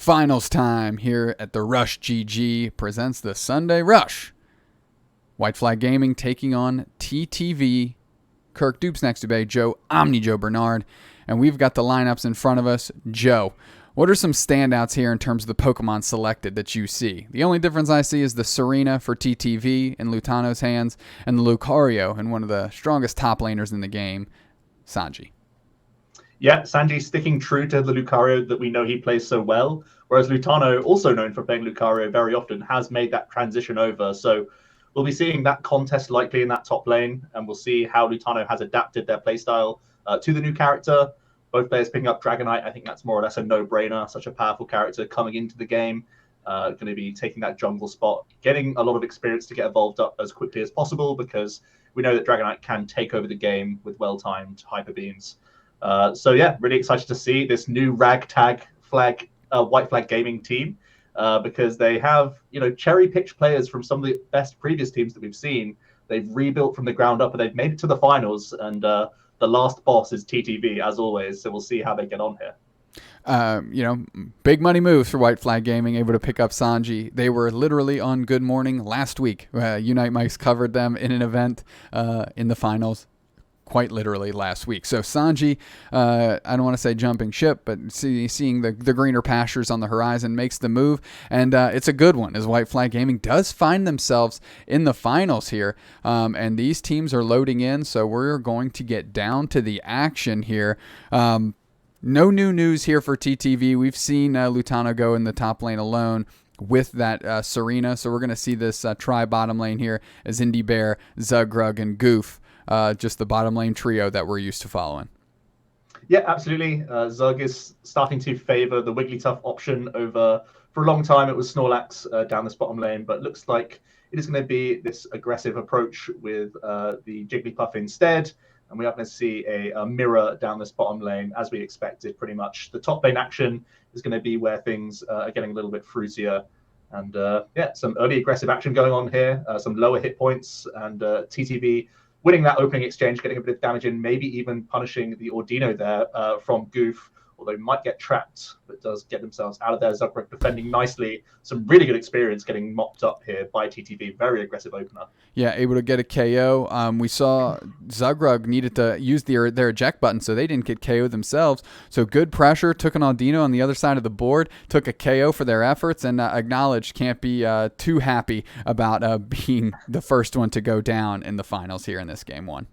Finals time here at the RushGG presents the Sunday Rush. White Flag Gaming taking on TTV, Kirk, doobsnax, Dubé, Joe, OmniJoe, Bernard, and we've got the lineups in front of us. Joe, what are some standouts here in terms of the Pokemon selected that you see? The only difference I see is the Serena for TTV in Lutano's hands, and the Lucario in one of the strongest top laners in the game, Sanji. Yeah, Sanji sticking true to the Lucario that we know he plays so well, whereas Lutano, also known for playing Lucario very often, has made that transition over. So we'll be seeing that contest likely in that top lane, and we'll see how Lutano has adapted their playstyle to the new character. Both players picking up Dragonite, I think that's more or less a no-brainer. Such a powerful character coming into the game, going to be taking that jungle spot, getting a lot of experience to get evolved up as quickly as possible, because we know that Dragonite can take over the game with well-timed hyper beams. So yeah, really excited to see this new ragtag flag, White Flag Gaming team, because they have, cherry-picked players from some of the best previous teams that we've seen. They've rebuilt from the ground up, and they've made it to the finals. And the last boss is TTV, as always. So we'll see how they get on here. Big money moves for White Flag Gaming, able to pick up Sanji. They were literally on Good Morning last week. Unite Mics covered them in an event in the finals. Quite literally last week. So Sanji, I don't want to say jumping ship, but seeing the greener pastures on the horizon makes the move, and it's a good one as White Flag Gaming does find themselves in the finals here, and these teams are loading in, so we're going to get down to the action here. No new news here for TTV. We've seen Lutano go in the top lane alone with that Serena, so we're going to see this tri-bottom lane here as Indy Bear, Zugrug, and Goof. Just the bottom lane trio that we're used to following. Yeah, absolutely. Zug is starting to favor the Wigglytuff option over, for a long time, it was Snorlax down this bottom lane, but looks like it is going to be this aggressive approach with the Jigglypuff instead. And we are going to see a mirror down this bottom lane, as we expected, pretty much. The top lane action is going to be where things are getting a little bit fruitier. And some early aggressive action going on here, some lower hit points, and TTV winning that opening exchange, getting a bit of damage in, maybe even punishing the Ordino there from Goof, although might get trapped, but does get themselves out of there. Zugrug defending nicely. Some really good experience getting mopped up here by TTV. Very aggressive opener. Yeah, able to get a KO. We saw Zugrug needed to use their eject button, so they didn't get KO themselves. So good pressure, took an Aldino on the other side of the board, took a KO for their efforts, and acknowledged can't be too happy about being the first one to go down in the finals here in this game one.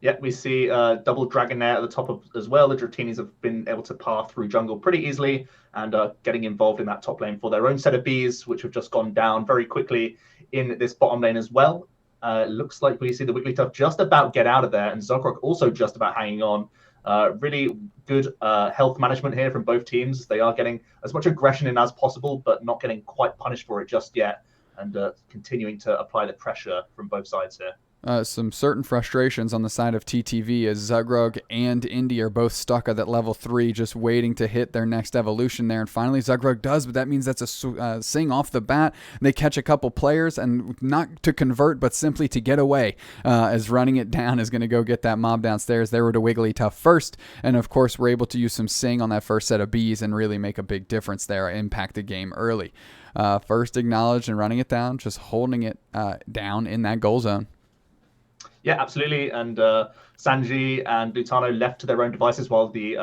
Yeah, we see double Dragonair at the top of as well. The Dratinis have been able to path through jungle pretty easily and getting involved in that top lane for their own set of bees, which have just gone down very quickly in this bottom lane as well. Looks like we see the Wigglytuff just about get out of there, and Zugrug also just about hanging on. Really good health management here from both teams. They are getting as much aggression in as possible, but not getting quite punished for it just yet, and continuing to apply the pressure from both sides here. Some certain frustrations on the side of TTV as Zugrug and Indy are both stuck at that level 3, just waiting to hit their next evolution there. And finally Zugrug does, but that means that's a sing off the bat. They catch a couple players, and not to convert, but simply to get away, as running it down is going to go get that mob downstairs. They were to Wigglytuff first, and of course we're able to use some sing on that first set of bees and really make a big difference there, impact the game early. First acknowledged and running it down, just holding it down in that goal zone. Yeah, absolutely. And Sanji and Lutano left to their own devices while the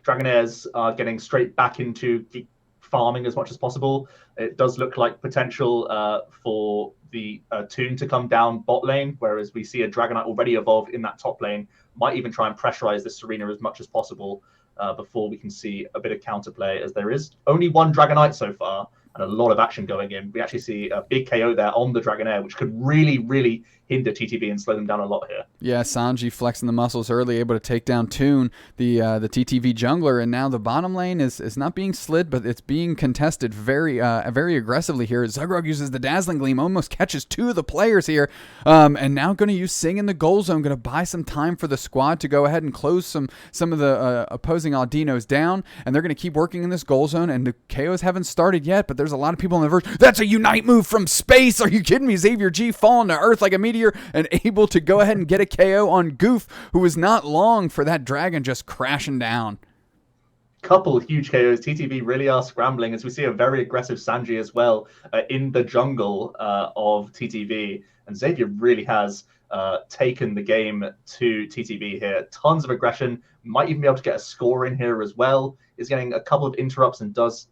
Dragonairs are getting straight back into farming as much as possible. It does look like potential for the Toon to come down bot lane, whereas we see a Dragonite already evolved in that top lane. Might even try and pressurize this Serena as much as possible before we can see a bit of counterplay, as there is only one Dragonite so far and a lot of action going in. We actually see a big KO there on the Dragonair, which could really, really hinder TTV and slow them down a lot here. Yeah, Sanji flexing the muscles early, able to take down Toon, the TTV jungler, and now the bottom lane is not being slid, but it's being contested very aggressively here. Zugrug uses the Dazzling Gleam, almost catches 2 of the players here, and now going to use Sing in the goal zone, going to buy some time for the squad to go ahead and close some of the opposing Aldinos down, and they're going to keep working in this goal zone, and the KOs haven't started yet, but there's a lot of people on the verge. That's a Unite move from space! Are you kidding me? Xavier G falling to earth like a meteor and able to go ahead and get a KO on Goof, who was not long for that dragon just crashing down. couple huge KOs. TTV really are scrambling as we see a very aggressive Sanji as well in the jungle of TTV. And Xavier really has taken the game to TTV here. Tons of aggression. Might even be able to get a score in here as well. Is getting a couple of interrupts and does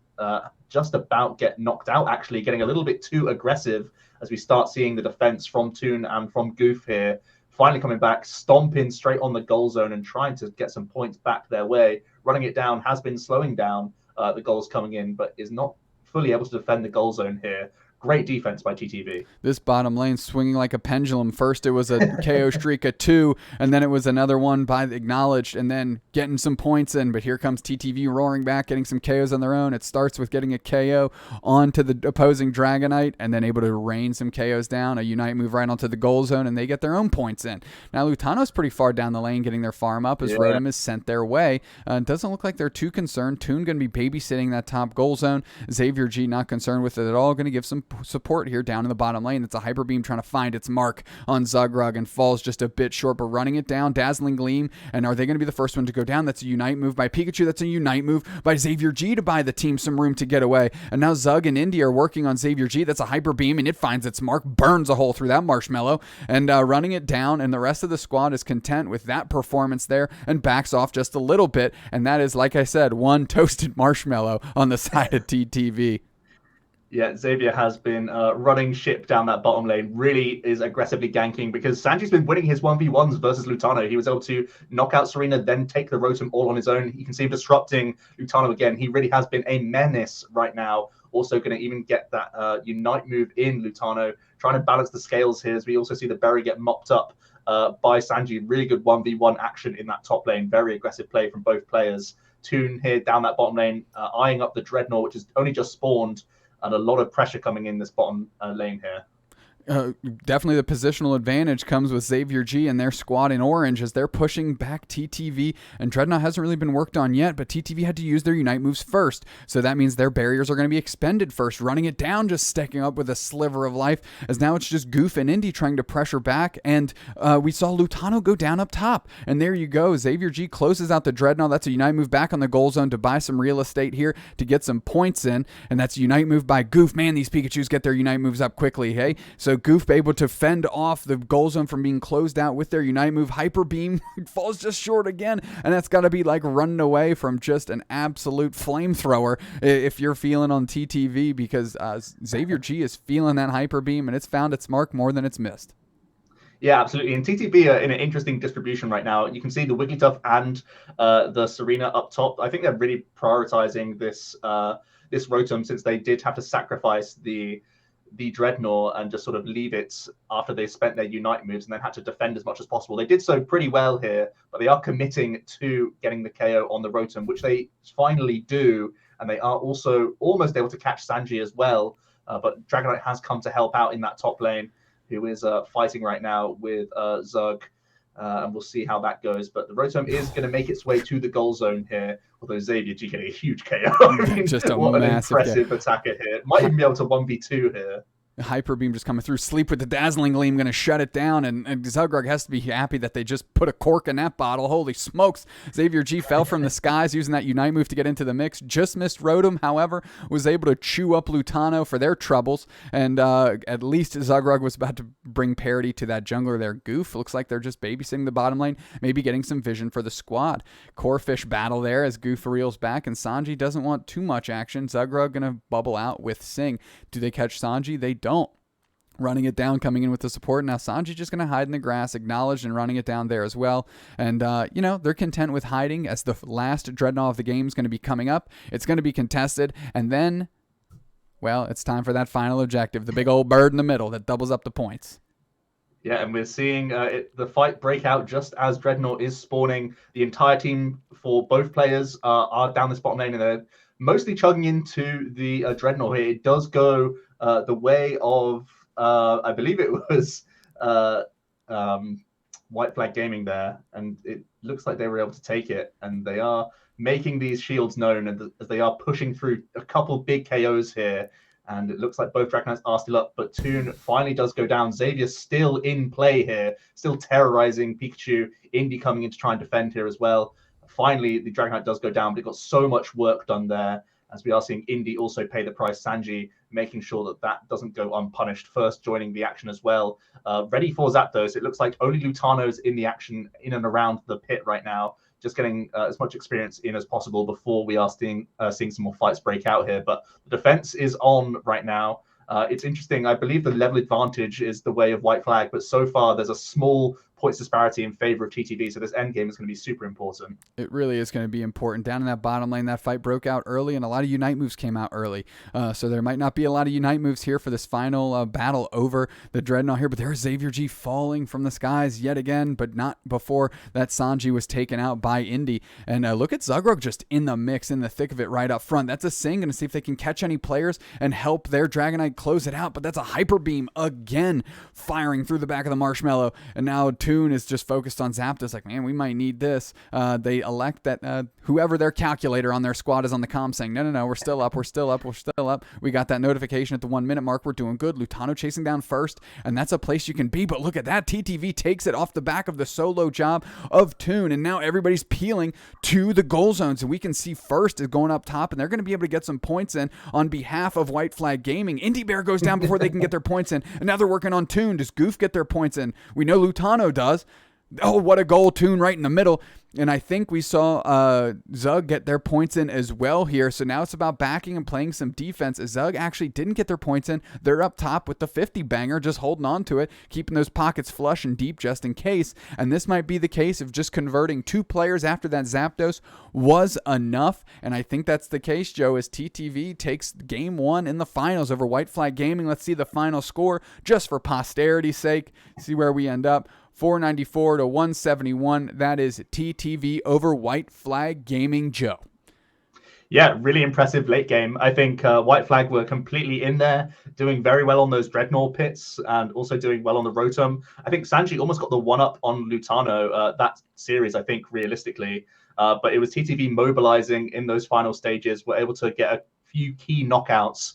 just about get knocked out, actually, getting a little bit too aggressive as we start seeing the defense from Toon and from Goof here. Finally coming back, stomping straight on the goal zone and trying to get some points back their way. Running it down has been slowing down the goals coming in, but is not fully able to defend the goal zone here. Great defense by TTV. This bottom lane swinging like a pendulum. First, it was a KO streak of 2, and then it was another one by the acknowledged, and then getting some points in. But here comes TTV roaring back, getting some KOs on their own. It starts with getting a KO onto the opposing Dragonite, and then able to rain some KOs down. A Unite move right onto the goal zone, and they get their own points in. Now, Lutano's pretty far down the lane, getting their farm up as Rotom is sent their way. It doesn't look like they're too concerned. Toon going to be babysitting that top goal zone. Xavier G not concerned with it at all. Going to give some support here down in the bottom lane. It's a Hyper Beam trying to find its mark on Zugrug and falls just a bit short, but running it down. Dazzling Gleam, and are they going to be the first one to go down? That's a Unite move by Pikachu. That's a Unite move by Xavier G to buy the team some room to get away. And now Zug and Indy are working on Xavier G. That's a Hyper Beam, and it finds its mark, burns a hole through that Marshmallow, and running it down, and the rest of the squad is content with that performance there and backs off just a little bit, and that is, like I said, one toasted Marshmallow on the side of TTV. Yeah, Xavier has been running ship down that bottom lane, really is aggressively ganking because Sanji's been winning his 1v1s versus Lutano. He was able to knock out Serena, then take the Rotom all on his own. You can see him disrupting Lutano again. He really has been a menace right now. Also going to even get that Unite move in Lutano, trying to balance the scales here as we also see the Berry get mopped up by Sanji. Really good 1v1 action in that top lane. Very aggressive play from both players. Toon here down that bottom lane, eyeing up the Dreadnought, which has only just spawned. And a lot of pressure coming in this bottom lane here. Definitely the positional advantage comes with Xavier G and their squad in orange as they're pushing back TTV, and Dreadnought hasn't really been worked on yet, but TTV had to use their Unite moves first, so that means their barriers are going to be expended first. Running it down, just stacking up with a sliver of life, as now it's just Goof and Indy trying to pressure back, and we saw Lutano go down up top, and there you go. Xavier G closes out the Dreadnought. That's a Unite move back on the goal zone to buy some real estate here to get some points in, and that's a Unite move by Goof. Man, these Pikachus get their Unite moves up quickly, hey? So Goof able to fend off the goal zone from being closed out with their Unite move. Hyper Beam falls just short again, and that's got to be like running away from just an absolute flamethrower if you're feeling on TTV, because Xavier G is feeling that Hyper Beam, and it's found its mark more than it's missed. Yeah, absolutely. And TTV are in an interesting distribution right now. You can see the Wigglytuff and the Serena up top. I think they're really prioritizing this this Rotom, since they did have to sacrifice the Dreadnought and just sort of leave it after they spent their Unite moves and then had to defend as much as possible. They did so pretty well here, but they are committing to getting the KO on the Rotom, which they finally do. And they are also almost able to catch Sanji as well. But Dragonite has come to help out in that top lane, who is fighting right now with Zug. And we'll see how that goes. But the Rotom is going to make its way to the goal zone here, although Xavier G getting a huge KO. I mean, just a what massive an impressive attacker here. Might even be able to 1v2 here. Hyper Beam just coming through. Sleep with the Dazzling Gleam going to shut it down, and Zugrug has to be happy that they just put a cork in that bottle. Holy smokes. Xavier G fell from the skies using that Unite move to get into the mix. Just missed Rotom, however, was able to chew up Lutano for their troubles, and at least Zugrug was about to bring parity to that jungler there. Goof, looks like they're just babysitting the bottom lane, maybe getting some vision for the squad. Corefish battle there as Goof reels back, and Sanji doesn't want too much action. Zugrug going to bubble out with Sing. Do they catch Sanji? They don't. Running it down, coming in with the support. Now Sanji just going to hide in the grass, acknowledged, and running it down there as well. And, they're content with hiding as the last Dreadnought of the game is going to be coming up. It's going to be contested. And then, well, it's time for that final objective, the big old bird in the middle that doubles up the points. Yeah, and we're seeing the fight break out just as Dreadnought is spawning. The entire team for both players are down this bottom lane, and they're mostly chugging into the Dreadnought here. It does go the way of, I believe it was White Flag Gaming there, and it looks like they were able to take it, and they are making these shields known as they are pushing through a couple big KOs here. And it looks like both Dragonites are still up, but Toon finally does go down. Xavier's still in play here, still terrorizing Pikachu. Indy coming in to try and defend here as well. Finally, the Dragonite does go down, but it got so much work done there, as we are seeing Indy also pay the price. Sanji making sure that that doesn't go unpunished, first joining the action as well. Ready for Zapdos. It looks like only Lutano's in the action in and around the pit right now, just getting as much experience in as possible before we are seeing some more fights break out here. But the defense is on right now. It's interesting. I believe the level advantage is the way of White Flag, but so far there's a small points disparity in favor of TTV, so this end game is going to be super important. It really is going to be important. Down in that bottom lane, that fight broke out early, and a lot of Unite moves came out early. So there might not be a lot of Unite moves here for this final battle over the Dreadnought here, but there's Xavier G falling from the skies yet again, but not before that Sanji was taken out by Indy. And look at Zugrog just in the mix, in the thick of it right up front. That's a Sing, going to see if they can catch any players and help their Dragonite close it out, but that's a Hyper Beam again, firing through the back of the Marshmallow, and now is just focused on Zapdos. Like, man, we might need this. They elect that whoever their calculator on their squad is on the comm saying, no, we're still up. We got that notification at the 1 minute mark. We're doing good. Lutano chasing down first, and that's a place you can be. But look at that. TTV takes it off the back of the solo job of Toon, and now everybody's peeling to the goal zones, and we can see First is going up top, and they're going to be able to get some points in on behalf of White Flag Gaming. Indie Bear goes down before they can get their points in, and now they're working on Toon. Does Goof get their points in? We know Lutano does. Oh, what a goal. Toon right in the middle. And I think we saw Zug get their points in as well here. So now it's about backing and playing some defense. Zug actually didn't get their points in. They're up top with the 50 banger, just holding on to it, keeping those pockets flush and deep just in case. And this might be the case of just converting 2 players after that Zapdos was enough. And I think that's the case, Joe, as TTV takes game 1 in the finals over White Flag Gaming. Let's see the final score just for posterity's sake. See where we end up. 494 to 171. That is TTV over White Flag Gaming, Joe. Yeah, really impressive late game. I think White Flag were completely in there, doing very well on those Dreadnought pits and also doing well on the Rotom. I think Sanji almost got the one-up on Lutano that series, I think, realistically. But it was TTV mobilizing in those final stages, were able to get a few key knockouts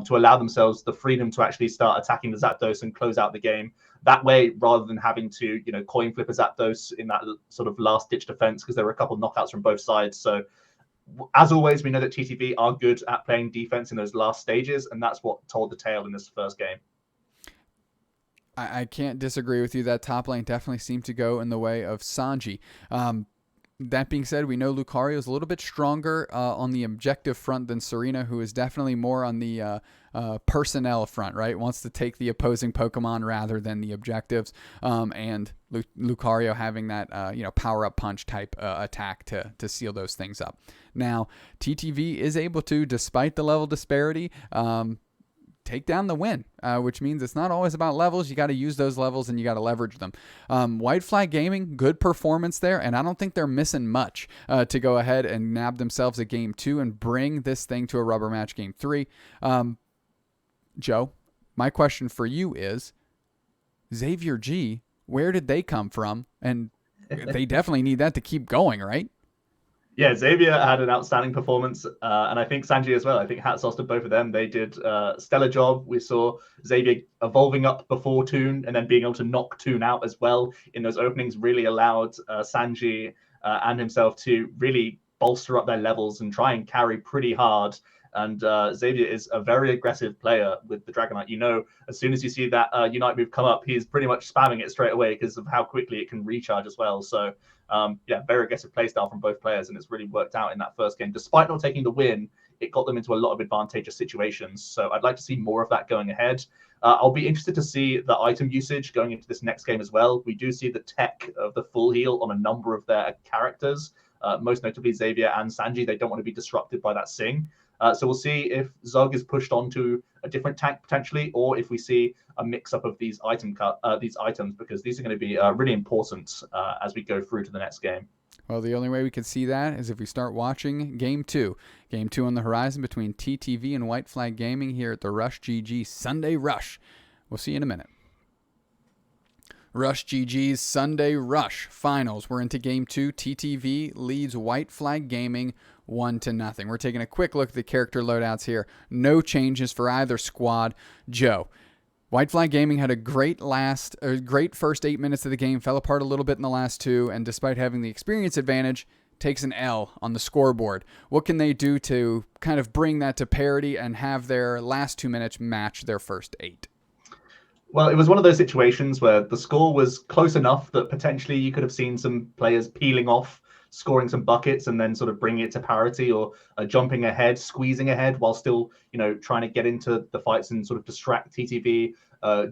to allow themselves the freedom to actually start attacking the Zapdos and close out the game that way, rather than having to, coin flip a Zapdos in that sort of last ditch defense, because there were a couple of knockouts from both sides. So as always, we know that TTV are good at playing defense in those last stages, and that's what told the tale in this first game. I can't disagree with you. That top lane definitely seemed to go in the way of Sanji. That being said, we know Lucario is a little bit stronger on the objective front than Serena, who is definitely more on the personnel front, right? Wants to take the opposing Pokemon rather than the objectives. And Lucario having that power-up punch type attack to seal those things up. Now, TTV is able to, despite the level disparity, take down the win, which means it's not always about levels. You got to use those levels and you got to leverage them. White Flag Gaming, good performance there, and I don't think they're missing much to go ahead and nab themselves a game 2 and bring this thing to a rubber match game 3. Joe, my question for you is, Xavier G, where did they come from? And they definitely need that to keep going, right? Yeah, Xavier had an outstanding performance, and I think Sanji as well. I think hats off to both of them. They did a stellar job. We saw Xavier evolving up before Toon and then being able to knock Toon out as well in those openings really allowed Sanji and himself to really bolster up their levels and try and carry pretty hard. And Xavier is a very aggressive player with the Dragonite. As soon as you see that Unite move come up, he's pretty much spamming it straight away because of how quickly it can recharge as well. So, very aggressive playstyle from both players, and it's really worked out in that first game. Despite not taking the win, it got them into a lot of advantageous situations. So I'd like to see more of that going ahead. I'll be interested to see the item usage going into this next game as well. We do see the tech of the full heal on a number of their characters, most notably Xavier and Sanji. They don't want to be disrupted by that Sing. So we'll see if Zug is pushed onto a different tank potentially, or if we see a mix-up of these items, because these are going to be really important as we go through to the next game. Well, the only way we can see that is if we start watching Game 2. Game 2 on the horizon between TTV and White Flag Gaming here at the RushGG Sunday Rush. We'll see you in a minute. RushGG's Sunday Rush Finals. We're into Game 2. TTV leads White Flag Gaming 1-0. We're taking a quick look at the character loadouts here. No changes for either squad. Joe, White Flag Gaming had a great first 8 minutes of the game, fell apart a little bit in the last 2, and despite having the experience advantage, takes an L on the scoreboard. What can they do to kind of bring that to parity and have their last 2 minutes match their first 8? Well, it was one of those situations where the score was close enough that potentially you could have seen some players peeling off, scoring some buckets, and then sort of bringing it to parity, or jumping ahead, squeezing ahead, while still, trying to get into the fights and sort of distract TTV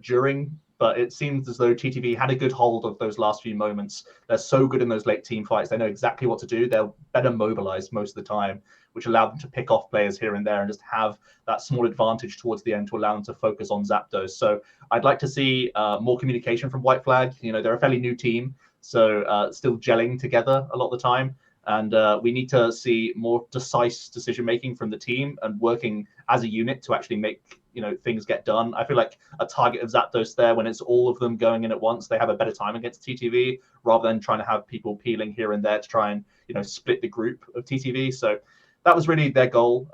during. But it seems as though TTV had a good hold of those last few moments. They're so good in those late team fights. They know exactly what to do. They're better mobilized most of the time, which allowed them to pick off players here and there and just have that small advantage towards the end to allow them to focus on Zapdos. So I'd like to see more communication from White Flag. They're a fairly new team, so still gelling together a lot of the time. And we need to see more decisive decision-making from the team and working as a unit to actually make things get done. I feel like a target of Zapdos there, when it's all of them going in at once, they have a better time against TTV rather than trying to have people peeling here and there to try and split the group of TTV. So that was really their goal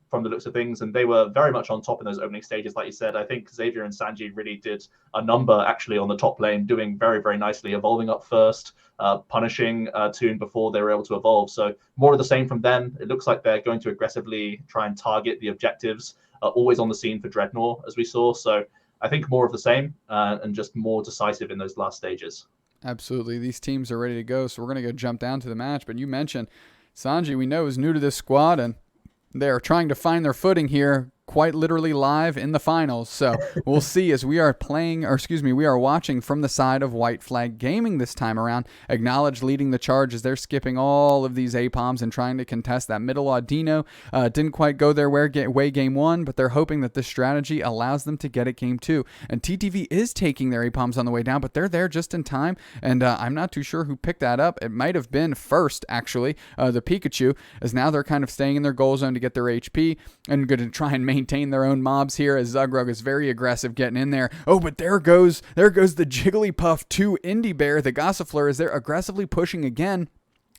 from the looks of things, and they were very much on top in those opening stages. Like you said, I think Xavier and Sanji really did a number actually on the top lane, doing very, very nicely, evolving up first, punishing Toon before they were able to evolve. So more of the same from them. It looks like they're going to aggressively try and target the objectives, always on the scene for Dreadnought, as we saw. So I think more of the same and just more decisive in those last stages. Absolutely. These teams are ready to go, so we're going to go jump down to the match. But you mentioned Sanji, we know, is new to this squad, and they're trying to find their footing here, quite literally live in the finals. So we'll see as we are we are watching from the side of White Flag Gaming this time around. Acknowledge leading the charge as they're skipping all of these APOMs and trying to contest that middle Audino. Didn't quite go their way game 1, but they're hoping that this strategy allows them to get it game 2. And TTV is taking their APOMs on the way down, but they're there just in time. And I'm not too sure who picked that up. It might have been first, actually, the Pikachu, as now they're kind of staying in their goal zone to get their HP and going to try and maintain their own mobs here, as Zugrug is very aggressive getting in there. Oh, but there goes the Jigglypuff to Indie Bear. The Gossifleur is there aggressively pushing again.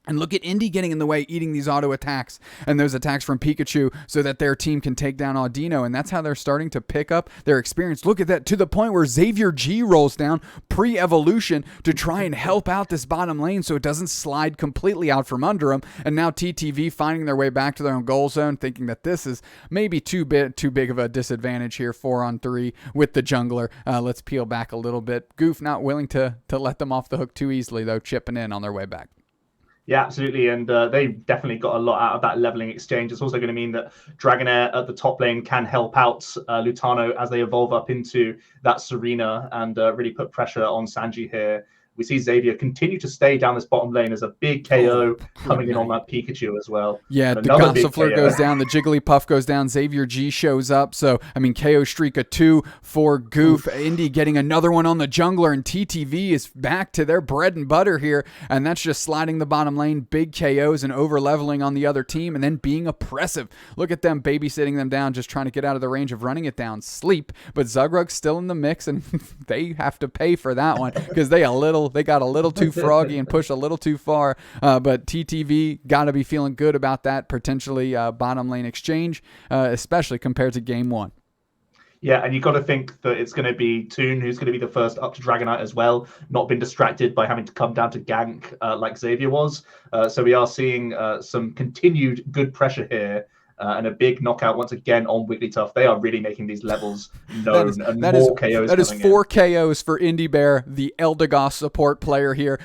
And look at Indy getting in the way, eating these auto attacks and those attacks from Pikachu so that their team can take down Audino. And that's how they're starting to pick up their experience. Look at that, to the point where Xavier G rolls down pre-evolution to try and help out this bottom lane so it doesn't slide completely out from under them. And now TTV finding their way back to their own goal zone, thinking that this is maybe too big of a disadvantage here, 4-on-3 with the jungler. Let's peel back a little bit. Goof not willing to let them off the hook too easily, though, chipping in on their way back. Yeah, absolutely. And they definitely got a lot out of that leveling exchange. It's also going to mean that Dragonair at the top lane can help out Lutano as they evolve up into that Serena and really put pressure on Sanji here. We see Xavier continue to stay down this bottom lane as a big KO coming in on that Pikachu as well. Yeah, the Gossifleur goes down, the Jigglypuff goes down, Xavier G shows up. So, KO streak a 2 for Goof. Indy getting another one on the jungler, and TTV is back to their bread and butter here, and that's just sliding the bottom lane, big KOs and over-leveling on the other team, and then being oppressive. Look at them babysitting them down, just trying to get out of the range of running it down. Sleep, but Zugrug's still in the mix, and they have to pay for that one because they got a little too froggy and pushed a little too far. But TTV got to be feeling good about that potentially bottom lane exchange, especially compared to game 1. Yeah, and you've got to think that it's going to be Toon who's going to be the first up to Dragonite as well, not been distracted by having to come down to gank like Xavier was. So we are seeing some continued good pressure here. And a big knockout once again on Wigglytuff. They are really making these levels known, KOs. That is 4 KOs for Indie Bear, the Eldegoss support player here,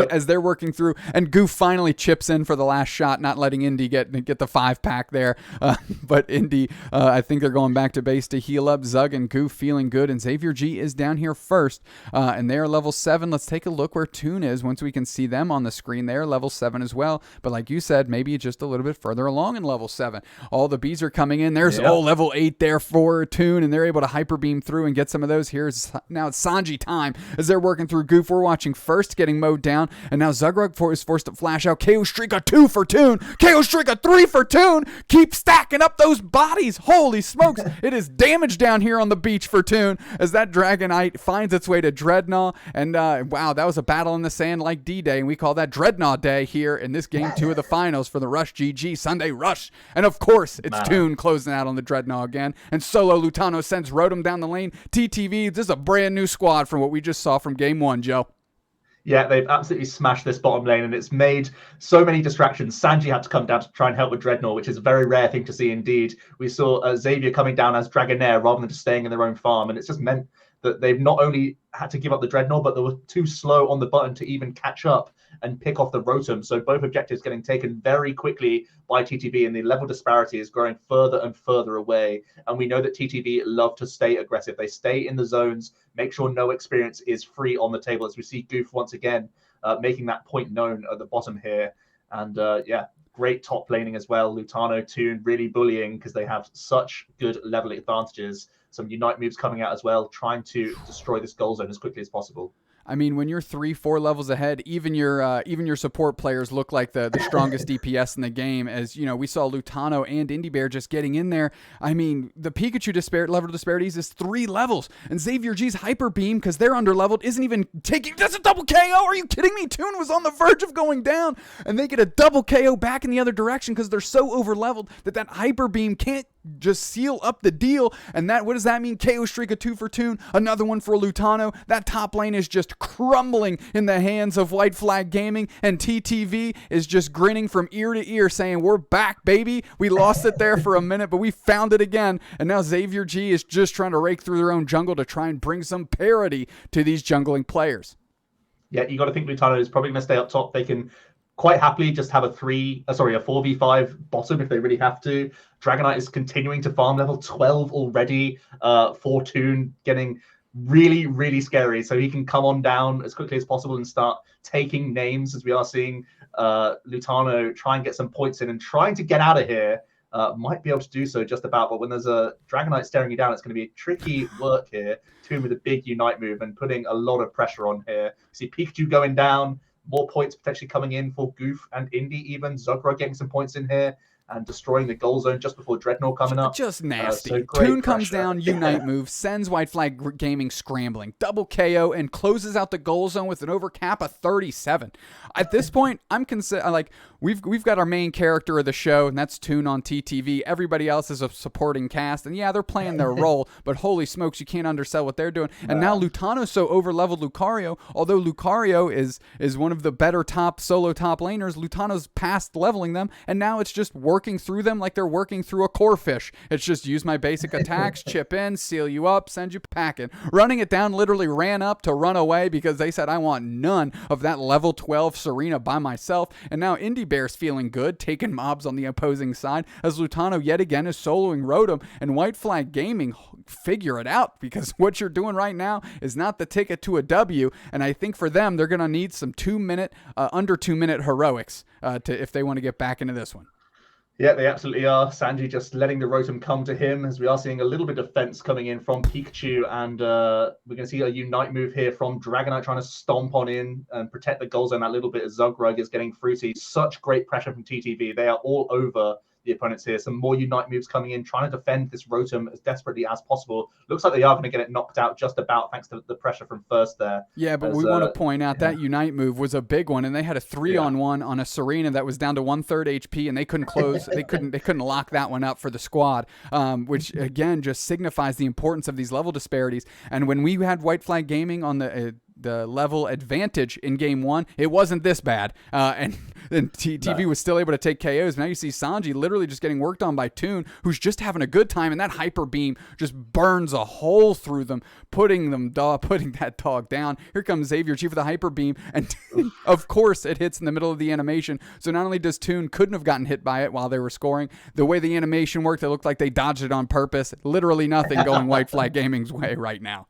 as they're working through. And Goof finally chips in for the last shot, not letting Indie get the 5-pack there. But Indie, I think they're going back to base to heal up. Zug and Goof feeling good, and Xavier G is down here first, and they are level 7. Let's take a look where Toon is once we can see them on the screen. They are level 7 as well, but like you said, maybe just a little bit further along in level 7. All the bees are coming in. There's level 8 there for Toon, and they're able to hyper beam through and get some of those. Now it's Sanji time as they're working through Goof. We're watching first getting mowed down, and now Zugrug is forced to flash out. KO streak a 2 for Toon. KO streak a 3 for Toon. Keep stacking up those bodies. Holy smokes. It is damage down here on the beach for Toon as that Dragonite finds its way to Dreadnought. And wow, that was a battle in the sand like D-Day, and we call that Dreadnought Day here in this game 2 of the finals for the RushGG Sunday Rush. And of course, it's Toon closing out on the Dreadnought again. And solo Lutano sends Rotom down the lane. TTV, this is a brand new squad from what we just saw from game 1, Joe. Yeah, they've absolutely smashed this bottom lane, and it's made so many distractions. Sanji had to come down to try and help with Dreadnought, which is a very rare thing to see indeed. We saw Xavier coming down as Dragonair rather than just staying in their own farm, and it's just meant that they've not only had to give up the Dreadnought, but they were too slow on the button to even catch up and pick off the Rotom. So both objectives getting taken very quickly by TTV, and the level disparity is growing further and further away. And we know that TTV love to stay aggressive. They stay in the zones, make sure no experience is free on the table, as we see Goof once again making that point known at the bottom here. And yeah, great top laning as well. Lutano, Toon really bullying because they have such good level advantages. Some Unite moves coming out as well, trying to destroy this goal zone as quickly as possible. I mean, when you're 3-4 levels ahead, even your support players look like the strongest DPS in the game. As you know, we saw Lutano and IndieBear just getting in there. I mean, the Pikachu level disparities is 3 levels, and Xavier G's Hyper Beam, because they're underleveled, isn't even taking. That's a double KO. Are you kidding me? Toon was on the verge of going down, and they get a double KO back in the other direction because they're so overleveled that Hyper Beam can't just seal up the deal. And what does that mean? KO streak of 2 for Toon, another one for Lutano. That top lane is just crumbling in the hands of White Flag Gaming, and TTV is just grinning from ear to ear saying, we're back, baby. We lost it there for a minute, but we found it again. And now Xavier G is just trying to rake through their own jungle to try and bring some parity to these jungling players. Yeah, you got to think Lutano is probably going to stay up top. They can quite happily just have a 4v5 bottom if they really have to. Dragonite is continuing to farm level 12 already. Fortune getting really, really scary. So he can come on down as quickly as possible and start taking names, as we are seeing Lutano try and get some points in and trying to get out of here. Might be able to do so just about, but when there's a Dragonite staring you down, it's going to be tricky work here. Toon with a big Unite move and putting a lot of pressure on here. See Pikachu going down, more points potentially coming in for Goof and Indy even. Zugro getting some points in here and destroying the goal zone just before Dreadnought coming up. Just nasty. Toon comes down, Unite move, sends White Flag Gaming scrambling, double KO, and closes out the goal zone with an overcap of 37. At this point, I'm like we've got our main character of the show, and that's Toon on TTV. Everybody else is a supporting cast, and yeah, they're playing their role, but holy smokes, you can't undersell what they're doing. And now Lutano's so over-leveled Lucario, although Lucario is one of the better solo top laners, Lutano's past leveling them, and now it's just working through them like they're working through a core fish. It's just use my basic attacks, chip in, seal you up, send you packing. Running it down literally ran up to run away because they said, I want none of that level 12 Serena by myself. And now IndieBear's feeling good, taking mobs on the opposing side as Lutano yet again is soloing Rotom, and White Flag Gaming figure it out, because what you're doing right now is not the ticket to a W. And I think for them, they're going to need some under 2 minute heroics if they want to get back into this one. Yeah, they absolutely are. Sanji just letting the Rotom come to him, as we are seeing a little bit of fence coming in from Pikachu, and we're going to see a Unite move here from Dragonite trying to stomp on in and protect the goal zone that little bit as Zugrug is getting fruity. Such great pressure from TTV. They are all over the opponents here. Some more Unite moves coming in, trying to defend this Rotom as desperately as possible. Looks like they are going to get it knocked out just about, thanks to the pressure from first there. Yeah, but we want to point out that Unite move was a big one, and they had a 3-on-1 on a Serena that was down to 1/3 HP, and they couldn't close. they couldn't lock that one up for the squad, which again just signifies the importance of these level disparities. And when we had White Flag Gaming on the level advantage in game 1, it wasn't this bad, and TTV was still able to take KOs. Now you see Sanji literally just getting worked on by Toon, who's just having a good time, and that Hyper Beam just burns a hole through them, putting that dog down. Here comes Xavier G with the Hyper Beam, and of course it hits in the middle of the animation. So not only does Toon couldn't have gotten hit by it while they were scoring, the way the animation worked, it looked like they dodged it on purpose. Literally nothing going White Flag Gaming's way right now.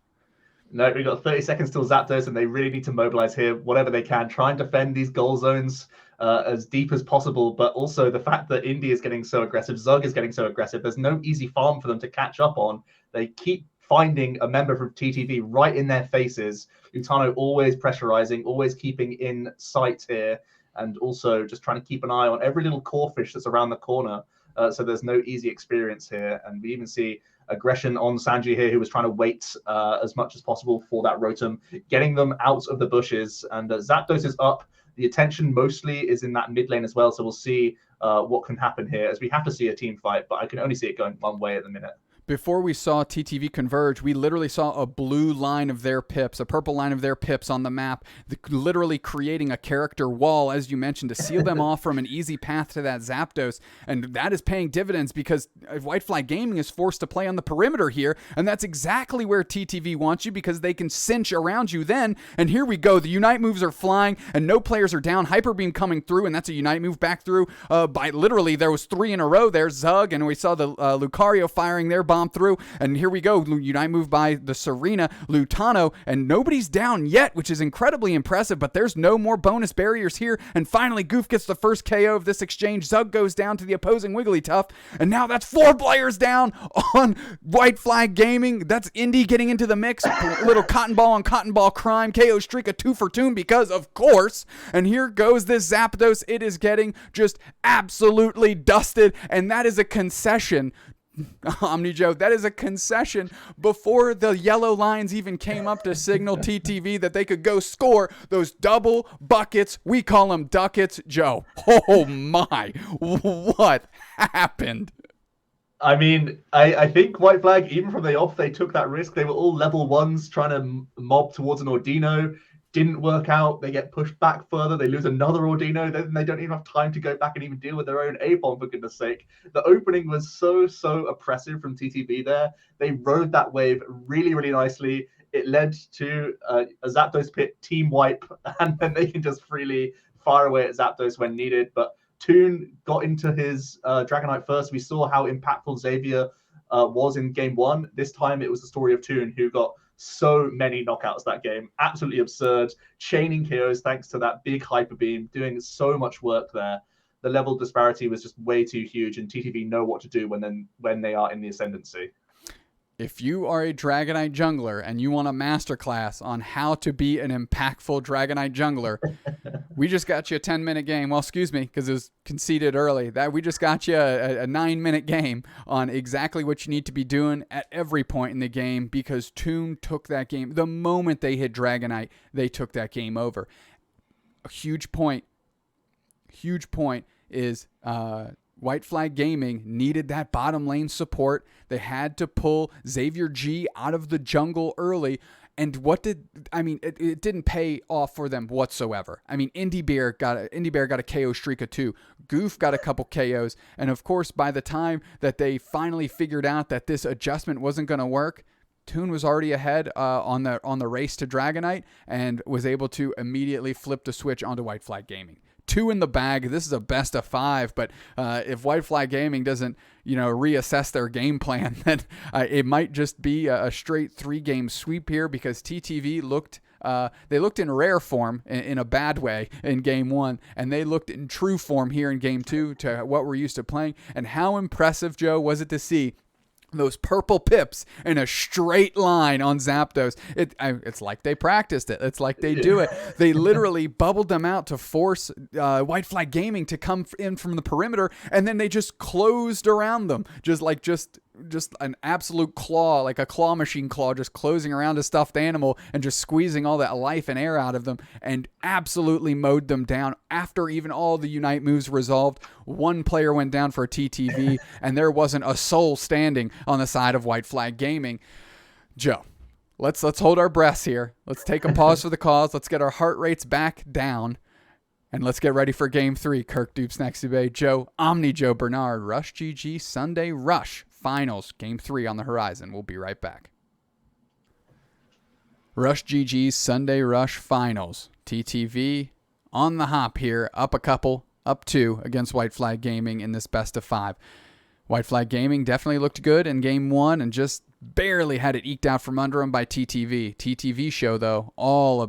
No, we've got 30 seconds till Zapdos, and they really need to mobilize here, whatever they can, try and defend these goal zones as deep as possible. But also the fact that Indy is getting so aggressive, Zug is getting so aggressive, there's no easy farm for them to catch up on. They keep finding a member from TTV right in their faces. Lutano always pressurizing, always keeping in sight here, and also just trying to keep an eye on every little core fish that's around the corner. So there's no easy experience here. And we even see aggression on Sanji here, who was trying to wait as much as possible for that Rotom, getting them out of the bushes. And Zapdos is up. The attention mostly is in that mid lane as well. So we'll see what can happen here, as we have to see a team fight, but I can only see it going one way at the minute. before we saw TTV converge, we literally saw a blue line of their pips, a purple line of their pips on the map, literally creating a character wall, as you mentioned, to seal them off from an easy path to that Zapdos. And that is paying dividends because White Flag Gaming is forced to play on the perimeter here. And that's exactly where TTV wants you because they can cinch around you then. And here we go. The Unite moves are flying and no players are down. Hyper Beam coming through, and that's a Unite move back through by literally there was 3 in a row there. Zug, and we saw the Lucario firing their bomb through, and here we go. Unite move by the Serena, Lutano, and nobody's down yet, which is incredibly impressive, but there's no more bonus barriers here, and finally Goof gets the first KO of this exchange. Zug goes down to the opposing Wigglytuff, and now that's 4 players down on White Flag Gaming. That's Indy getting into the mix. Little cotton ball on cotton ball crime. KO streak a 2 for Toon because of course, and here goes this Zapdos. It is getting just absolutely dusted, and that is a concession. OmniJoe, that is a concession before the yellow lines even came up to signal TTV that they could go score those double buckets. We call them ducats, Joe. Oh my, what happened? I mean, I think White Flag, even from the off, they took that risk. They were all level 1s trying to mob towards an Ordino. Didn't work out. They get pushed back further. They lose another Ordino. Then they don't even have time to go back and even deal with their own A-bomb, for goodness sake. The opening was so oppressive from TTV there. They rode that wave really, really nicely. It led to a Zapdos pit team wipe, and then they can just freely fire away at Zapdos when needed. But Toon got into his Dragonite first. We saw how impactful Xavier was in game 1. This time it was the story of Toon, who got so many knockouts that game. Absolutely absurd. Chaining KOs thanks to that big Hyper Beam, doing so much work there. The level disparity was just way too huge, and TTV know what to do when they are in the ascendancy. If you are a Dragonite jungler and you want a masterclass on how to be an impactful Dragonite jungler, we just got you a 10-minute game. Well, excuse me, because it was conceded early. We just got you a 9-minute game on exactly what you need to be doing at every point in the game, because Toon took that game. The moment they hit Dragonite, they took that game over. A huge point is White Flag Gaming needed that bottom lane support. They had to pull Xavier G out of the jungle early. And it didn't pay off for them whatsoever. I mean, Indy Bear got a KO streak of 2. Goof got a couple KOs. And of course, by the time that they finally figured out that this adjustment wasn't going to work, Toon was already ahead on the race to Dragonite and was able to immediately flip the switch onto White Flag Gaming. 2 in the bag. This is a best of 5, but if White Flag Gaming doesn't, reassess their game plan, then it might just be a straight 3-game sweep here, because TTV looked in rare form in a bad way in game 1, and they looked in true form here in game 2 to what we're used to playing. And how impressive, Joe, was it to see those purple pips in a straight line on Zapdos? It's like they practiced it. It's like they do it. They literally bubbled them out to force White Flag Gaming to come in from the perimeter, and then they just closed around them, just an absolute claw, like a claw machine claw, just closing around a stuffed animal and just squeezing all that life and air out of them, and absolutely mowed them down. After even all the Unite moves resolved, 1 player went down for a TTV, and there wasn't a soul standing on the side of White Flag Gaming. Joe, let's hold our breaths here. Let's take a pause for the cause. Let's get our heart rates back down. And let's get ready for game 3. Kirk, doobsnax, Dubé, Joe, OmniJoe, Bernard, RushGG, Sunday Rush Finals, game 3 on the horizon. We'll be right back. RushGG's Sunday Rush Finals. TTV on the hop here, up 2 against White Flag Gaming in this best of 5. White Flag Gaming definitely looked good in game 1 and just barely had it eked out from under them by TTV. TTV show, though, all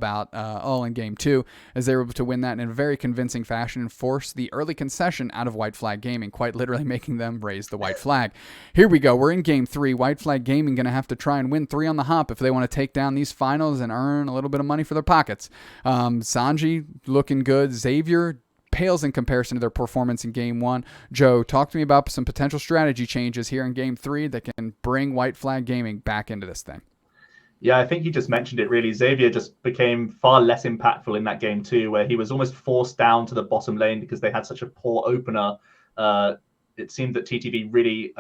in game 2, as they were able to win that in a very convincing fashion and force the early concession out of White Flag Gaming, quite literally making them raise the white flag. Here we go. We're in game 3. White Flag Gaming going to have to try and win 3 on the hop if they want to take down these finals and earn a little bit of money for their pockets. Sanji looking good. Xavier pales in comparison to their performance in game 1. Joe, talk to me about some potential strategy changes here in game 3 that can bring White Flag Gaming back into this thing. Yeah, I think you just mentioned it really. Xavier just became far less impactful in that game 2, where he was almost forced down to the bottom lane because they had such a poor opener. it seemed that TTV really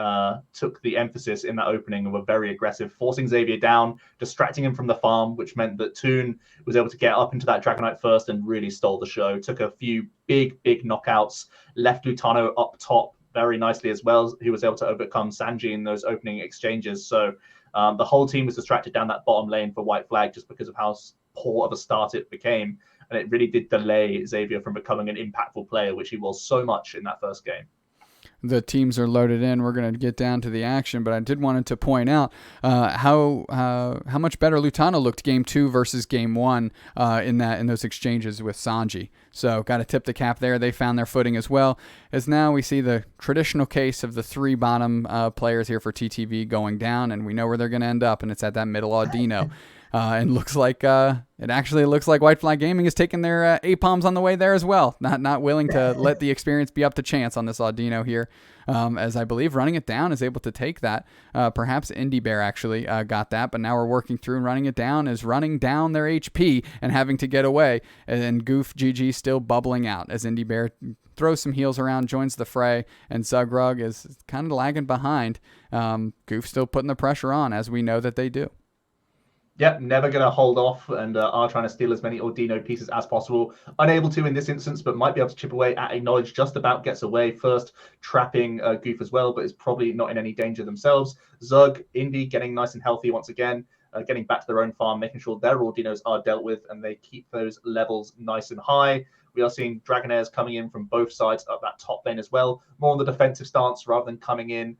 took the emphasis in that opening and were very aggressive, forcing Xavier down, distracting him from the farm, which meant that Toon was able to get up into that Dragonite first and really stole the show. Took a few big knockouts, left Lutano up top very nicely as well. He was able to overcome Sanji in those opening exchanges. So the whole team was distracted down that bottom lane for White Flag just because of how poor of a start it became. And it really did delay Xavier from becoming an impactful player, which he was so much in that first game. The teams are loaded in. We're going to get down to the action, but I did wanted to point out how much better Lutano looked game 2 versus game 1 in those exchanges with Sanji. So got to tip the cap there. They found their footing as well. As now we see the traditional case of the 3 bottom players here for TTV going down, and we know where they're going to end up, and it's at that middle Audino. And looks like it actually looks like White Flag Gaming is taking their A-Palms on the way there as well. Not willing to let the experience be up to chance on this Audino here, as I believe running it down is able to take that. Perhaps Indie Bear actually got that, but now we're working through and running it down is running down their HP and having to get away. And Goof GG still bubbling out as Indie Bear throws some heals around, joins the fray, and Zugrug is kind of lagging behind. Goof still putting the pressure on, as we know that they do. Yep, never going to hold off and are trying to steal as many Audino pieces as possible. Unable to in this instance, but might be able to chip away at Acknowledge. Just about gets away first, trapping Goof as well, but is probably not in any danger themselves. Zug, Indy getting nice and healthy once again, getting back to their own farm, making sure their Audinos are dealt with and they keep those levels nice and high. We are seeing Dragonairs coming in from both sides up that top lane as well, more on the defensive stance rather than coming in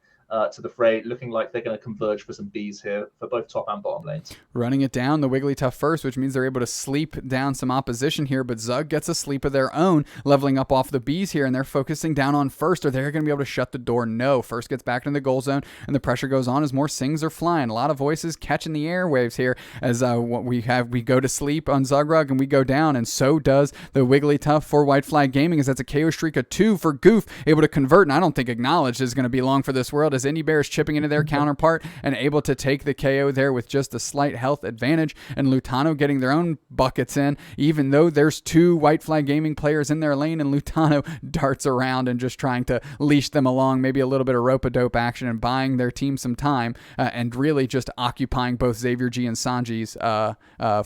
to the fray, looking like they're going to converge for some Bs here for both top and bottom lanes. Running it down, the Wigglytuff first, which means they're able to sleep down some opposition here, but Zug gets a sleep of their own, leveling up off the Bs here, and they're focusing down on First. Are they going to be able to shut the door? No. First gets back into the goal zone, and the pressure goes on as more Sings are flying. A lot of voices catching the airwaves here as we go to sleep on Zugrug, and we go down, and so does the Wigglytuff for White Flag Gaming, as that's a KO streak of 2 for Goof, able to convert, and I don't think Acknowledged is going to be long for this world, as Indie Bear is chipping into their counterpart and able to take the KO there with just a slight health advantage, and Lutano getting their own buckets in, even though there's 2 White Flag Gaming players in their lane, and Lutano darts around and just trying to leash them along, maybe a little bit of rope-a-dope action and buying their team some time, and really just occupying both Xavier G and Sanji's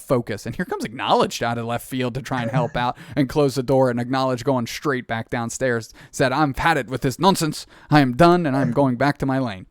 focus. And here comes Acknowledged out of left field to try and help out and close the door, and Acknowledged going straight back downstairs said, "I've had it with this nonsense. I am done, and I'm going back to my lane."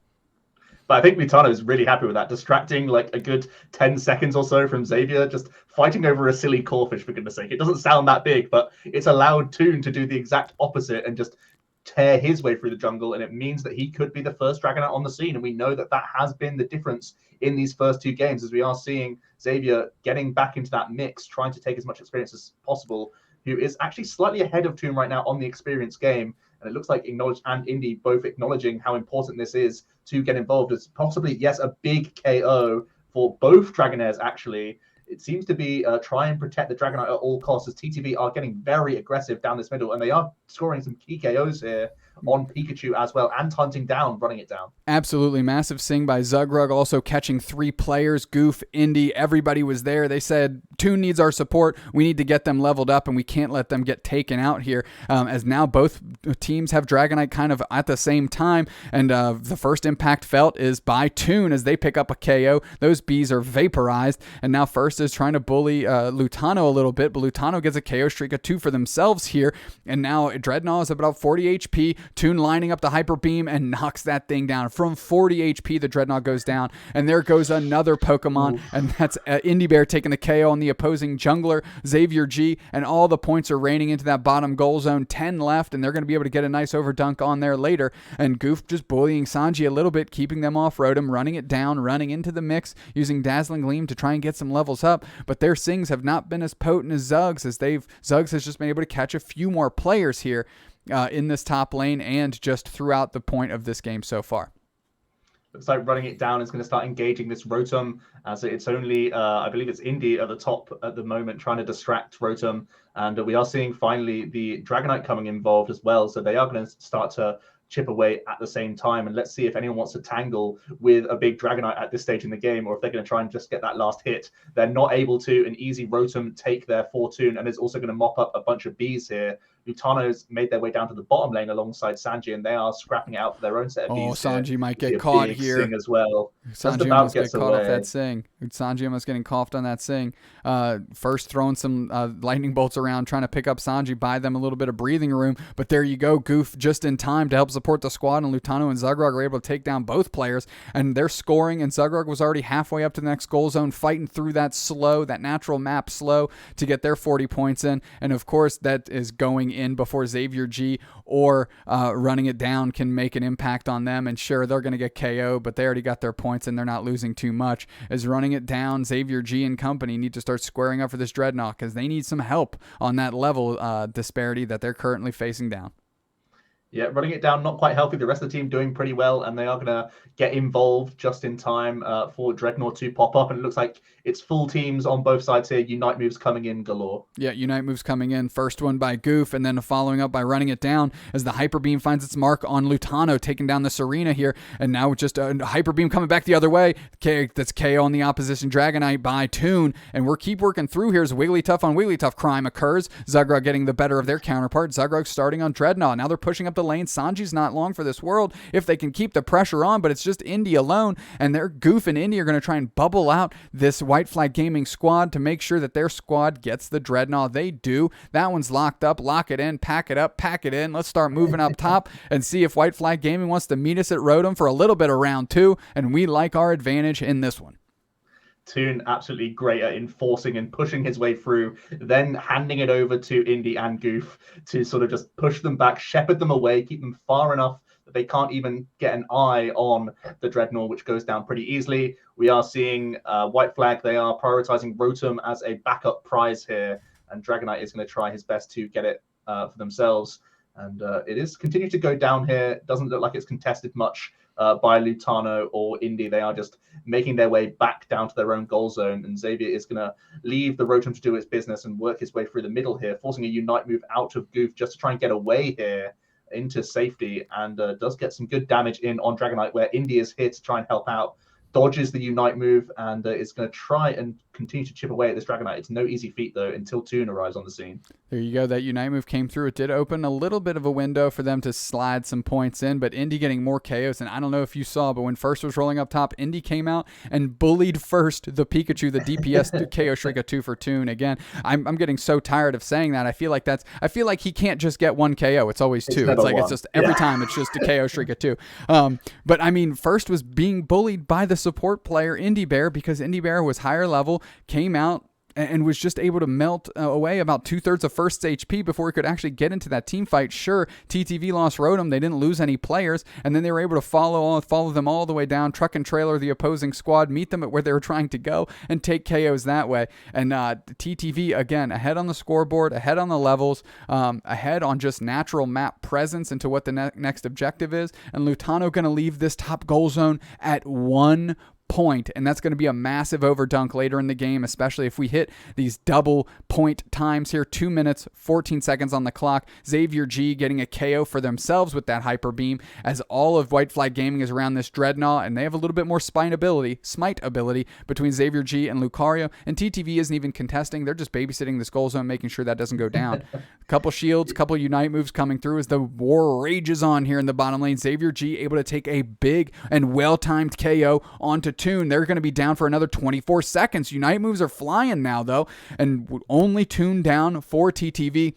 But I think Lutano is really happy with that, distracting like a good 10 seconds or so from Xavier, just fighting over a silly corfish, for goodness sake. It doesn't sound that big, but it's allowed Toon to do the exact opposite and just tear his way through the jungle, and it means that he could be the first Dragonite on the scene, and we know that that has been the difference in these first 2 games, as we are seeing Xavier getting back into that mix, trying to take as much experience as possible, who is actually slightly ahead of Toon right now on the experience game. And it looks like Acknowledge and Indy both acknowledging how important this is to get involved. As possibly, yes, a big KO for both Dragonairs, actually. It seems to be try and protect the Dragonite at all costs, as TTV are getting very aggressive down this middle, and they are scoring some key KOs here on Pikachu as well, and hunting down, running it down. Absolutely massive Sing by Zugrug, also catching 3 players, Goof, Indy, everybody was there. They said, Toon needs our support. We need to get them leveled up, and we can't let them get taken out here, as now both teams have Dragonite kind of at the same time, and the first impact felt is by Toon as they pick up a KO. Those Bs are vaporized, and now First is trying to bully Lutano a little bit, but Lutano gets a KO streak of 2 for themselves here, and now Dreadnought is about 40 HP. Toon lining up the Hyper Beam and knocks that thing down. From 40 HP, the Dreadnought goes down, and there goes another Pokemon. Ooh. And that's Indie Bear taking the KO on the opposing jungler, Xavier G, and all the points are raining into that bottom goal zone. 10 left, and they're going to be able to get a nice overdunk on there later, and Goof just bullying Sanji a little bit, keeping them off Rotom, running it down, running into the mix, using Dazzling Gleam to try and get some levels up, but their Sings have not been as potent as Zug's, as Zug's has just been able to catch a few more players here in this top lane and just throughout the point of this game so far. Looks like running it down is going to start engaging this Rotom, as it's only, I believe it's Indy at the top at the moment, trying to distract Rotom. And we are seeing finally the Dragonite coming involved as well. So they are going to start to chip away at the same time. And let's see if anyone wants to tangle with a big Dragonite at this stage in the game, or if they're going to try and just get that last hit. They're not able to. An easy Rotom take their Fortune, and is also going to mop up a bunch of bees here. Lutano's made their way down to the bottom lane alongside Sanji, and they are scrapping out for their own set of bees. Sanji here. might get caught here. Sing as well. Sanji almost get caught off that Sing. Sanji almost getting coughed on that Sing. First throwing some lightning bolts around, trying to pick up Sanji, buy them a little bit of breathing room. But there you go, Goof just in time to help support the squad, and Lutano and Zugrog are able to take down both players, and they're scoring, and Zugrog was already halfway up to the next goal zone, fighting through that natural map slow to get their 40 points in. And of course, that is going in before Xavier G or running it down can make an impact on them. And sure, they're going to get KO, but they already got their points and they're not losing too much. As running it down, Xavier G and company need to start squaring up for this Dreadnought, because they need some help on that level disparity that they're currently facing down. Yeah, running it down, not quite healthy. The rest of the team doing pretty well, and they are going to get involved just in time for Dreadnought to pop up. And it looks like it's full teams on both sides here. Unite moves coming in galore. Yeah, Unite moves coming in. First one by Goof, and then following up by running it down as the Hyper Beam finds its mark on Lutano, taking down the Serena here. And now just a Hyper Beam coming back the other way. That's KO on the opposition Dragonite by Toon. And we're keep working through here as Wigglytuff on Wigglytuff crime occurs. Zugrog getting the better of their counterpart. Zugrog starting on Dreadnought. Now they're pushing up the lane. Sanji's not long for this world if they can keep the pressure on, but it's just Indy alone, and their Goof and Indy are going to try and bubble out this White Flag Gaming squad to make sure that their squad gets the Dreadnought. They do. That one's locked up. Lock it in, pack it up, pack it in. Let's start moving up top and see if White Flag Gaming wants to meet us at Rotom for a little bit of round 2, and we like our advantage in this one. Toon absolutely great at enforcing and pushing his way through, then handing it over to Indy and Goof to sort of just push them back, shepherd them away, keep them far enough that they can't even get an eye on the Dreadnought, which goes down pretty easily. We are seeing White Flag. They are prioritizing Rotom as a backup prize here, and Dragonite is going to try his best to get it for themselves. And it is continuing to go down here. Doesn't look like it's contested much by Lutano or Indy. They are just making their way back down to their own goal zone, and Xavier is going to leave the Rotom to do its business and work his way through the middle here, forcing a Unite move out of Goof just to try and get away here into safety, and does get some good damage in on Dragonite, where Indy is here to try and help out. Dodges the Unite move and is going to try and continue to chip away at this Dragonite. It's no easy feat, though, until Toon arrives on the scene. There you go. That Unite move came through. It did open a little bit of a window for them to slide some points in, but Indy getting more KOs. And I don't know if you saw, but when First was rolling up top, Indy came out and bullied First the Pikachu, the DPS KO Shrika 2 for Toon. Again, I'm getting so tired of saying that. I feel like he can't just get one KO. It's always two. It's like one. It's just every time it's just a KO Shrika 2. But I mean, First was being bullied by the support player Indy Bear, because Indy Bear was higher level, came out and was just able to melt away about 2/3 of First's HP before he could actually get into that team fight. Sure, TTV lost Rotom. They didn't lose any players, and then they were able to follow them all the way down, truck and trailer the opposing squad, meet them at where they were trying to go, and take KOs that way. And TTV, again, ahead on the scoreboard, ahead on the levels, ahead on just natural map presence into what the next objective is. And Lutano going to leave this top goal zone at 1 point, and that's going to be a massive overdunk later in the game, especially if we hit these double point times here. 2 minutes 14 seconds on the clock. Xavier G getting a KO for themselves with that Hyper Beam, as all of White Flag Gaming is around this Dreadnought, and they have a little bit more smite ability between Xavier G and Lucario, and TTV isn't even contesting. They're just babysitting this goal zone, making sure that doesn't go down. A couple shields, couple Unite moves coming through as the war rages on here in the bottom lane. Xavier G able to take a big and well-timed KO onto Toon. They're going to be down for another 24 seconds. Unite moves are flying now, though, and only Toon down for TTV,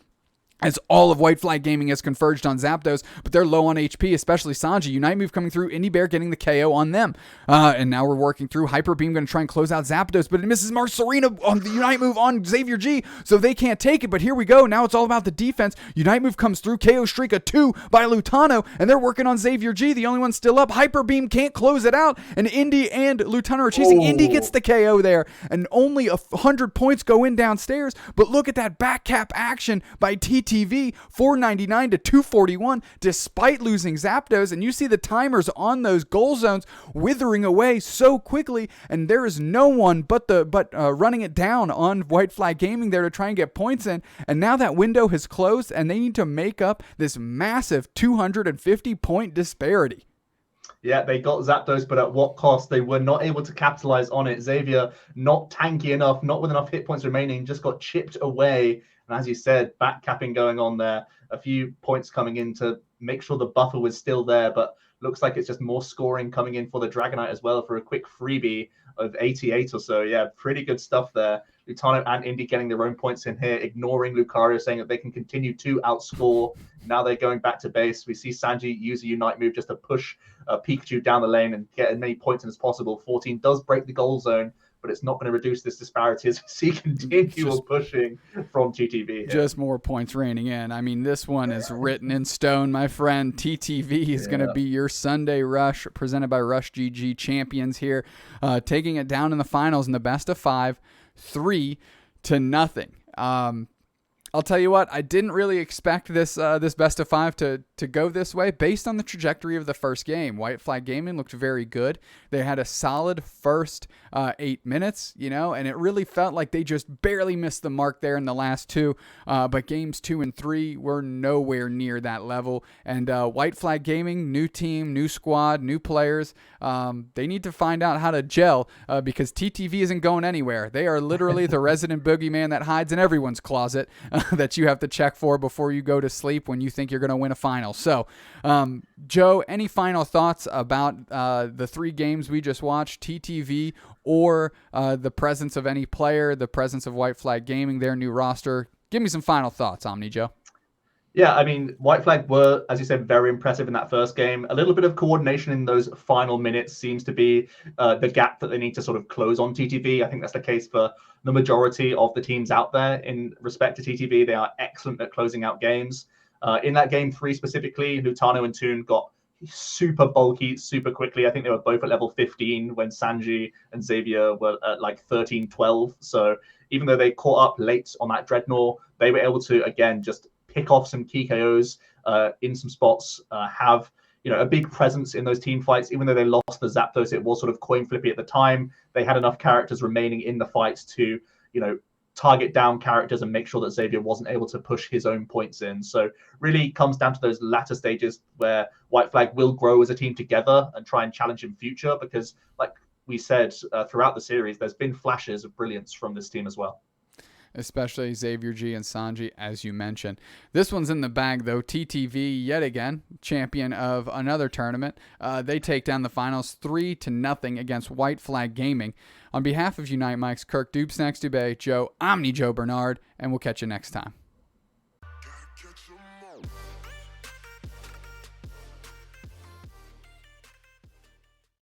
as all of White Flag Gaming has converged on Zapdos, but they're low on HP, especially Sanji. Unite move coming through, Indy Bear getting the KO on them. And now we're working through. Hyper Beam going to try and close out Zapdos, but it misses Serena on the Unite move on Xavier G, so they can't take it, but here we go. Now it's all about the defense. Unite move comes through, KO Shrika 2 by Lutano, and they're working on Xavier G, the only one still up. Hyper Beam can't close it out, and Indy and Lutano are chasing. Indy gets the KO there, and only 100 points go in downstairs, but look at that back cap action by TT TTV 499 to 241 despite losing Zapdos, and you see the timers on those goal zones withering away so quickly, and there is no one but running it down on White Flag Gaming there to try and get points in, and now that window has closed and they need to make up this massive 250 point disparity. Yeah, they got Zapdos, but at what cost? They were not able to capitalize on it. Xavier, not tanky enough, not with enough hit points remaining, just got chipped away. And as you said, backcapping going on there, a few points coming in to make sure the buffer was still there, but looks like it's just more scoring coming in for the Dragonite as well for a quick freebie of 88 or so. Yeah, pretty good stuff there. Lutano and Indy getting their own points in here, ignoring Lucario, saying that they can continue to outscore. Now they're going back to base. We see Sanji use a Unite move just to push Pikachu down the lane and get as many points in as possible. 14 does break the goal zone, but it's not going to reduce this disparity as we see continual pushing from TTV here. Just more points raining in. I mean, this one is written in stone, my friend. TTV is going to be your Sunday Rush, presented by RushGG champions here, taking it down in the finals in the best of 5, 3-0. I'll tell you what, I didn't really expect this best of 5 to go this way based on the trajectory of the first game. White Flag Gaming looked very good. They had a solid first 8 minutes, and it really felt like they just barely missed the mark there in the last 2. But games 2 and 3 were nowhere near that level. And White Flag Gaming, new team, new squad, new players. They need to find out how to gel because TTV isn't going anywhere. They are literally the resident boogeyman that hides in everyone's closet that you have to check for before you go to sleep when you think you're going to win a final. So, Joe, any final thoughts about the 3 games we just watched, TTV or the presence of any player, the presence of White Flag Gaming, their new roster? Give me some final thoughts, OmniJoe. Yeah, I mean, White Flag were, as you said, very impressive in that first game. A little bit of coordination in those final minutes seems to be the gap that they need to sort of close on TTV. I think that's the case for the majority of the teams out there. In respect to TTV, they are excellent at closing out games. In that game 3 specifically, Lutano and Toon got super bulky super quickly. I think they were both at level 15 when Sanji and Xavier were at like 13, 12. So even though they caught up late on that Dreadnought, they were able to, again, just pick off some key KOs in some spots, have a big presence in those team fights. Even though they lost the Zapdos, it was sort of coin flippy at the time. They had enough characters remaining in the fights to, target down characters and make sure that Xavier wasn't able to push his own points in. So really comes down to those latter stages where White Flag will grow as a team together and try and challenge in future, because like we said throughout the series, there's been flashes of brilliance from this team as well. Especially Xavier G and Sanji, as you mentioned. This one's in the bag, though. TTV, yet again, champion of another tournament. They take down the finals 3-0 against White Flag Gaming. On behalf of Unite Mike's Kirk, doobsnax, Dubé, Joe, OmniJoe Bernard, and we'll catch you next time.